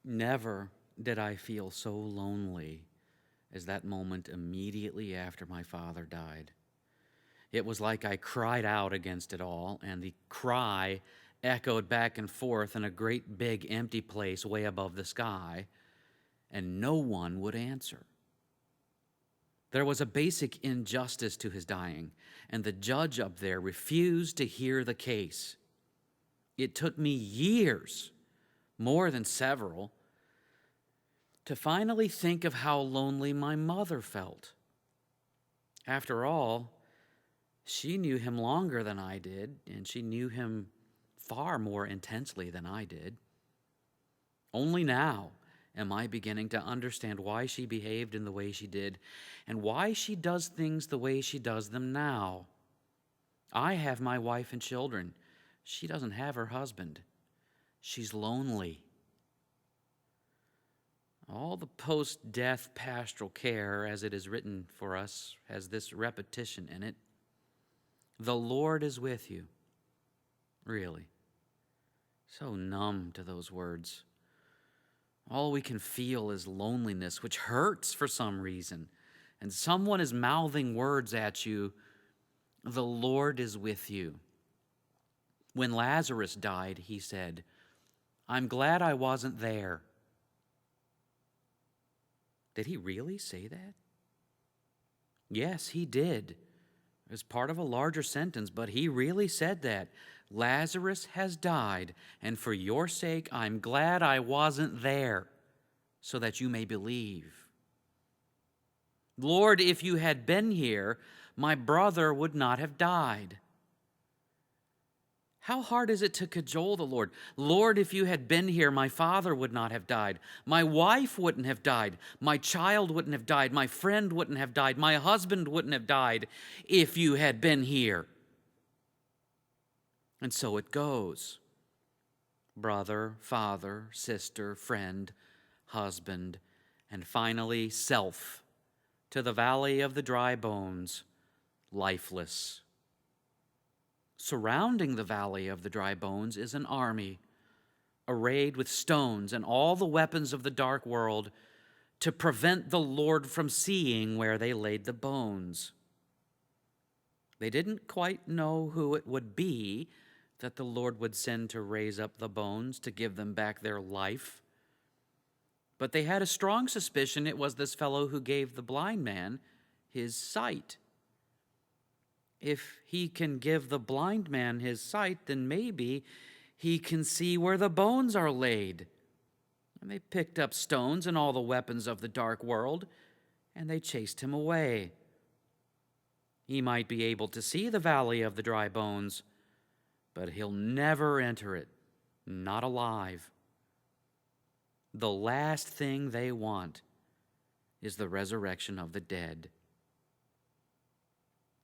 Never did I feel so lonely as that moment immediately after my father died. It was like I cried out against it all, and the cry echoed back and forth in a great big empty place way above the sky, and no one would answer. There was a basic injustice to his dying, and the judge up there refused to hear the case. It took me years, more than several, to finally think of how lonely my mother felt. After all, she knew him longer than I did, and she knew him far more intensely than I did. Only now am I beginning to understand why she behaved in the way she did, and why she does things the way she does them now. I have my wife and children. She doesn't have her husband. She's lonely. All the post-death pastoral care, as it is written for us, has this repetition in it. The Lord is with you. Really. So numb to those words. All we can feel is loneliness, which hurts for some reason. And someone is mouthing words at you. The Lord is with you. When Lazarus died, he said, I'm glad I wasn't there. Did he really say that? Yes, he did. It was part of a larger sentence, but he really said that. Lazarus has died, and for your sake, I'm glad I wasn't there, so that you may believe. Lord, if you had been here, my brother would not have died. How hard is it to cajole the Lord? Lord, if you had been here, my father would not have died. My wife wouldn't have died. My child wouldn't have died. My friend wouldn't have died. My husband wouldn't have died if you had been here. And so it goes. Brother, father, sister, friend, husband, and finally self, to the valley of the dry bones, lifeless. Surrounding the valley of the dry bones is an army, arrayed with stones and all the weapons of the dark world, to prevent the Lord from seeing where they laid the bones. They didn't quite know who it would be that the Lord would send to raise up the bones, to give them back their life. But they had a strong suspicion it was this fellow who gave the blind man his sight. If he can give the blind man his sight, then maybe he can see where the bones are laid. And they picked up stones and all the weapons of the dark world, and they chased him away. He might be able to see the valley of the dry bones, but he'll never enter it, not alive. The last thing they want is the resurrection of the dead.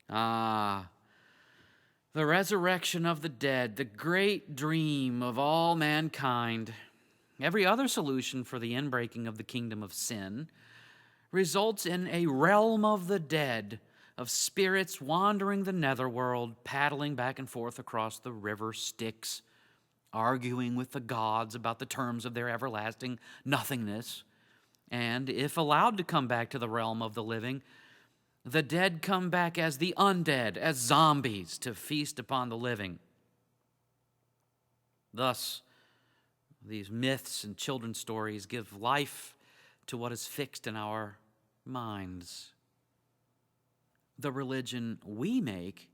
Ah, the resurrection of the dead, the great dream of all mankind. Every other solution for the inbreaking of the kingdom of sin results in a realm of the dead, of spirits wandering the netherworld, paddling back and forth across the river Styx, arguing with the gods about the terms of their everlasting nothingness. And if allowed to come back to the realm of the living, the dead come back as the undead, as zombies, to feast upon the living. Thus, these myths and children's stories give life to what is fixed in our minds. The religion we make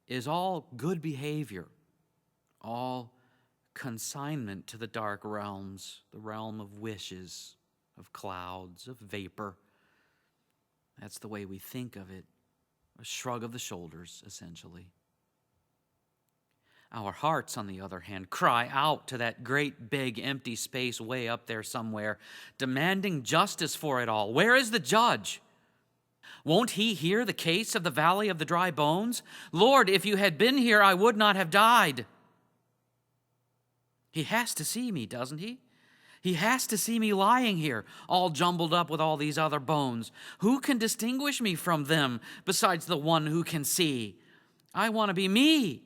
is all good behavior, all consignment to the dark realms, the realm of wishes, of clouds, of vapor. That's the way we think of it, a shrug of the shoulders, essentially. Our hearts, on the other hand, cry out to that great big empty space way up there somewhere, demanding justice for it all. Where is the judge? Won't he hear the case of the valley of the dry bones? Lord, if you had been here, I would not have died. He has to see me, doesn't he? He has to see me lying here, all jumbled up with all these other bones. Who can distinguish me from them besides the one who can see? I want to be me.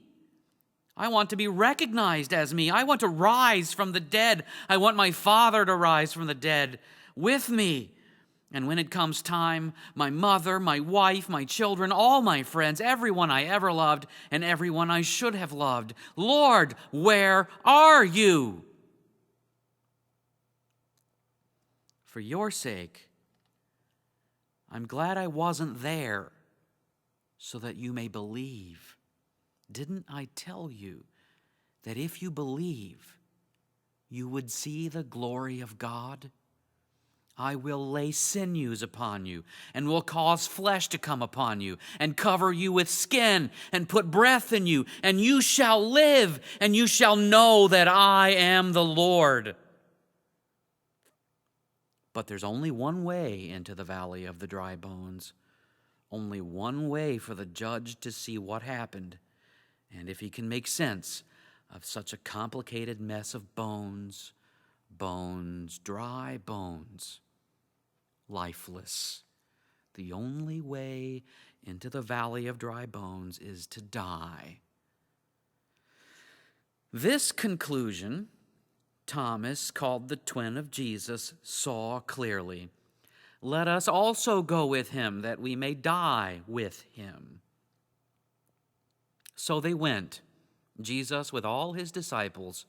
I want to be recognized as me. I want to rise from the dead. I want my Father to rise from the dead with me. And when it comes time, my mother, my wife, my children, all my friends, everyone I ever loved, and everyone I should have loved. Lord, where are you? For your sake, I'm glad I wasn't there, so that you may believe. Didn't I tell you that if you believe, you would see the glory of God? I will lay sinews upon you, and will cause flesh to come upon you, and cover you with skin, and put breath in you, and you shall live, and you shall know that I am the Lord. But there's only one way into the valley of the dry bones, only one way for the judge to see what happened, and if he can make sense of such a complicated mess of bones, dry bones, lifeless. The only way into the valley of dry bones is to die. This conclusion, Thomas, called the twin of Jesus, saw clearly. Let us also go with him, that we may die with him. So they went, Jesus with all his disciples,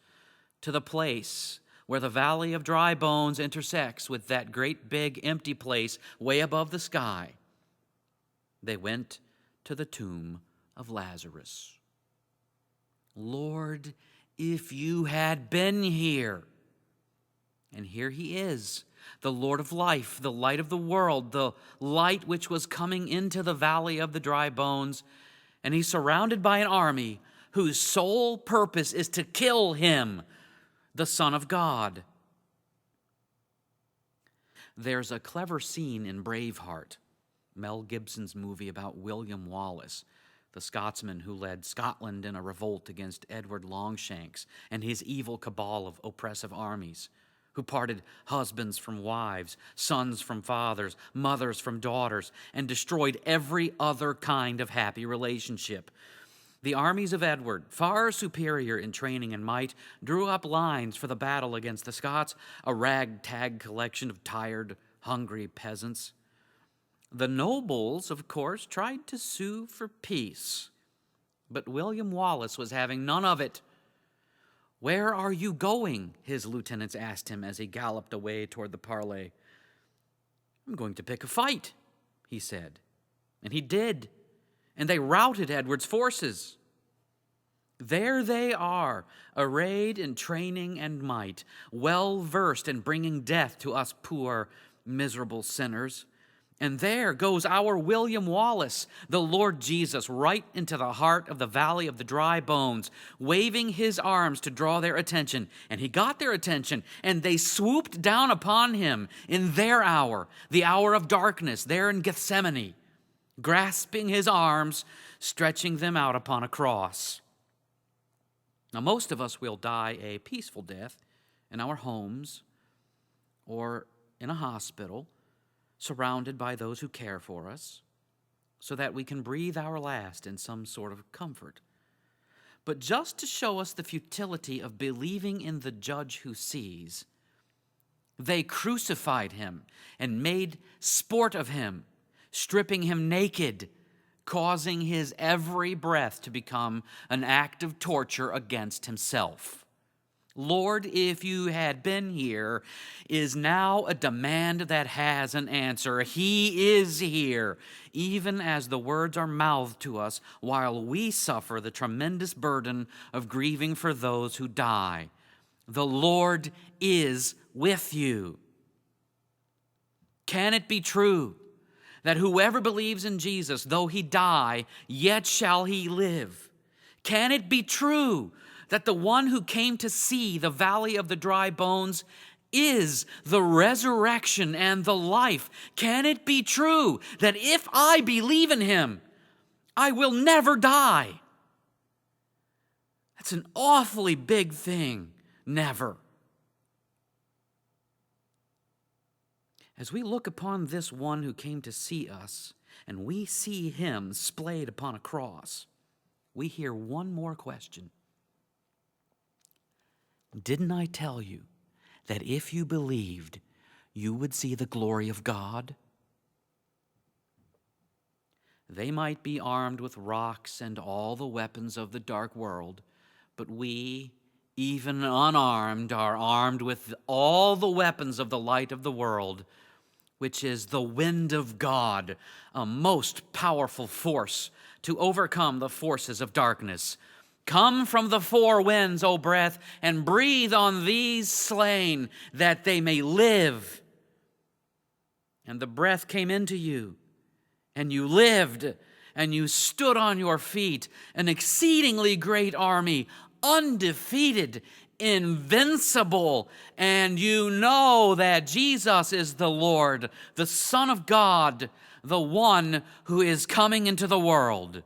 to the place where the valley of dry bones intersects with that great big empty place way above the sky. They went to the tomb of Lazarus. Lord, if you had been here. And here he is, the Lord of life, the light of the world, the light which was coming into the valley of the dry bones. And he's surrounded by an army whose sole purpose is to kill him, the Son of God. There's a clever scene in Braveheart, Mel Gibson's movie about William Wallace, the Scotsman who led Scotland in a revolt against Edward Longshanks and his evil cabal of oppressive armies, who parted husbands from wives, sons from fathers, mothers from daughters, and destroyed every other kind of happy relationship. The armies of Edward, far superior in training and might, drew up lines for the battle against the Scots, a ragtag collection of tired, hungry peasants. The nobles, of course, tried to sue for peace, but William Wallace was having none of it. "Where are you going?" his lieutenants asked him as he galloped away toward the parley. "I'm going to pick a fight," he said. And he did, and they routed Edward's forces. There they are, arrayed in training and might, well versed in bringing death to us poor, miserable sinners. And there goes our William Wallace, the Lord Jesus, right into the heart of the valley of the dry bones, waving his arms to draw their attention. And he got their attention, and they swooped down upon him in their hour, the hour of darkness, there in Gethsemane, grasping his arms, stretching them out upon a cross. Now, most of us will die a peaceful death in our homes or in a hospital, surrounded by those who care for us, so that we can breathe our last in some sort of comfort. But just to show us the futility of believing in the judge who sees, they crucified him and made sport of him, stripping him naked, causing his every breath to become an act of torture against himself. Lord, if you had been here, is now a demand that has an answer. He is here, even as the words are mouthed to us while we suffer the tremendous burden of grieving for those who die. The Lord is with you. Can it be true that whoever believes in Jesus, though he die, yet shall he live? Can it be true that the one who came to see the valley of the dry bones is the resurrection and the life? Can it be true that if I believe in him, I will never die? That's an awfully big thing. Never. As we look upon this one who came to see us, and we see him splayed upon a cross, we hear one more question. Didn't I tell you that if you believed, you would see the glory of God? They might be armed with rocks and all the weapons of the dark world, but we, even unarmed, are armed with all the weapons of the light of the world, which is the wind of God, a most powerful force to overcome the forces of darkness. Come from the four winds, O breath, and breathe on these slain, that they may live. And the breath came into you, and you lived, and you stood on your feet, an exceedingly great army, undefeated, invincible, and you know that Jesus is the Lord, the Son of God, the one who is coming into the world.